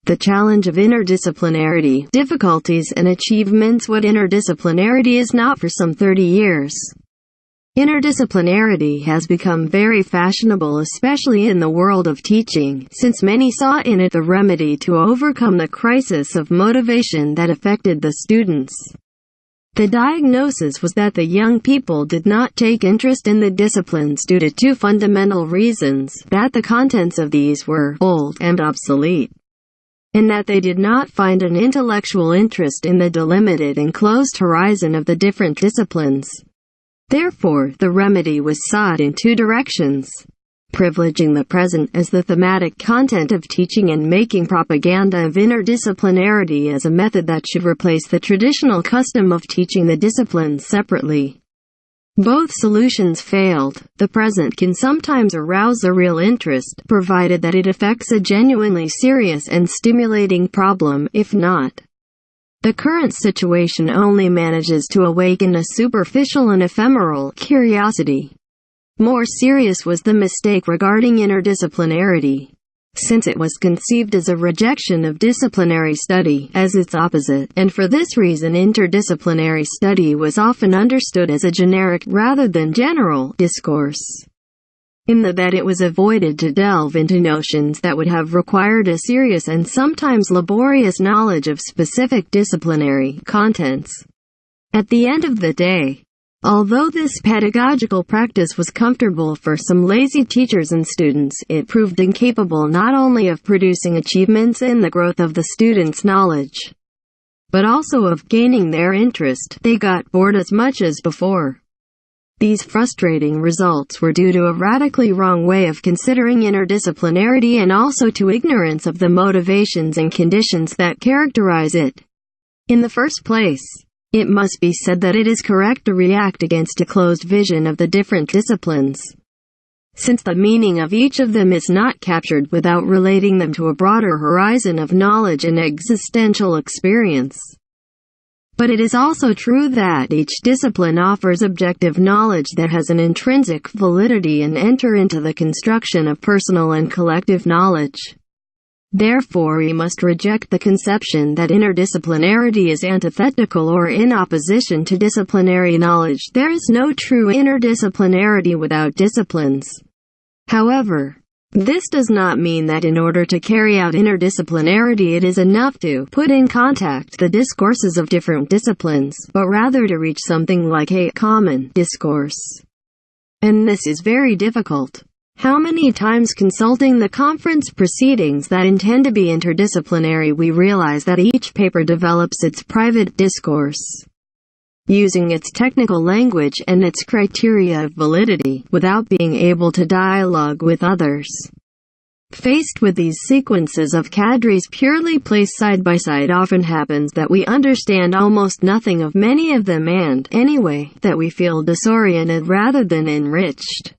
The challenge of interdisciplinarity, difficulties and achievements. What interdisciplinarity is not. For some 30 years, interdisciplinarity has become very fashionable, especially in the world of teaching, since many saw in it the remedy to overcome the crisis of motivation that affected the students. The diagnosis was that the young people did not take interest in the disciplines due to two fundamental reasons: that the contents of these were old and obsolete, and that they did not find an intellectual interest in the delimited and closed horizon of the different disciplines. Therefore, the remedy was sought in two directions: privileging the present as the thematic content of teaching and making propaganda of interdisciplinarity as a method that should replace the traditional custom of teaching the disciplines separately. Both solutions failed. The present can sometimes arouse a real interest, provided that it affects a genuinely serious and stimulating problem. If not, the current situation only manages to awaken a superficial and ephemeral curiosity. More serious was the mistake regarding interdisciplinarity, since it was conceived as a rejection of disciplinary study as its opposite, and for this reason interdisciplinary study was often understood as a generic, rather than general, discourse. In that it was avoided to delve into notions that would have required a serious and sometimes laborious knowledge of specific disciplinary contents. At the end of the day, although this pedagogical practice was comfortable for some lazy teachers and students, it proved incapable not only of producing achievements in the growth of the students' knowledge, but also of gaining their interest. They got bored as much as before. These frustrating results were due to a radically wrong way of considering interdisciplinarity and also to ignorance of the motivations and conditions that characterize it. In the first place, it must be said that it is correct to react against a closed vision of the different disciplines, since the meaning of each of them is not captured without relating them to a broader horizon of knowledge and existential experience. But it is also true that each discipline offers objective knowledge that has an intrinsic validity and enter into the construction of personal and collective knowledge. Therefore, we must reject the conception that interdisciplinarity is antithetical or in opposition to disciplinary knowledge. There is no true interdisciplinarity without disciplines. However, this does not mean that in order to carry out interdisciplinarity it is enough to put in contact the discourses of different disciplines, but rather to reach something like a common discourse. And this is very difficult. How many times consulting the conference proceedings that intend to be interdisciplinary we realize that each paper develops its private discourse, using its technical language and its criteria of validity, without being able to dialogue with others. Faced with these sequences of cadres purely placed side by side, often happens that we understand almost nothing of many of them and, anyway, that we feel disoriented rather than enriched.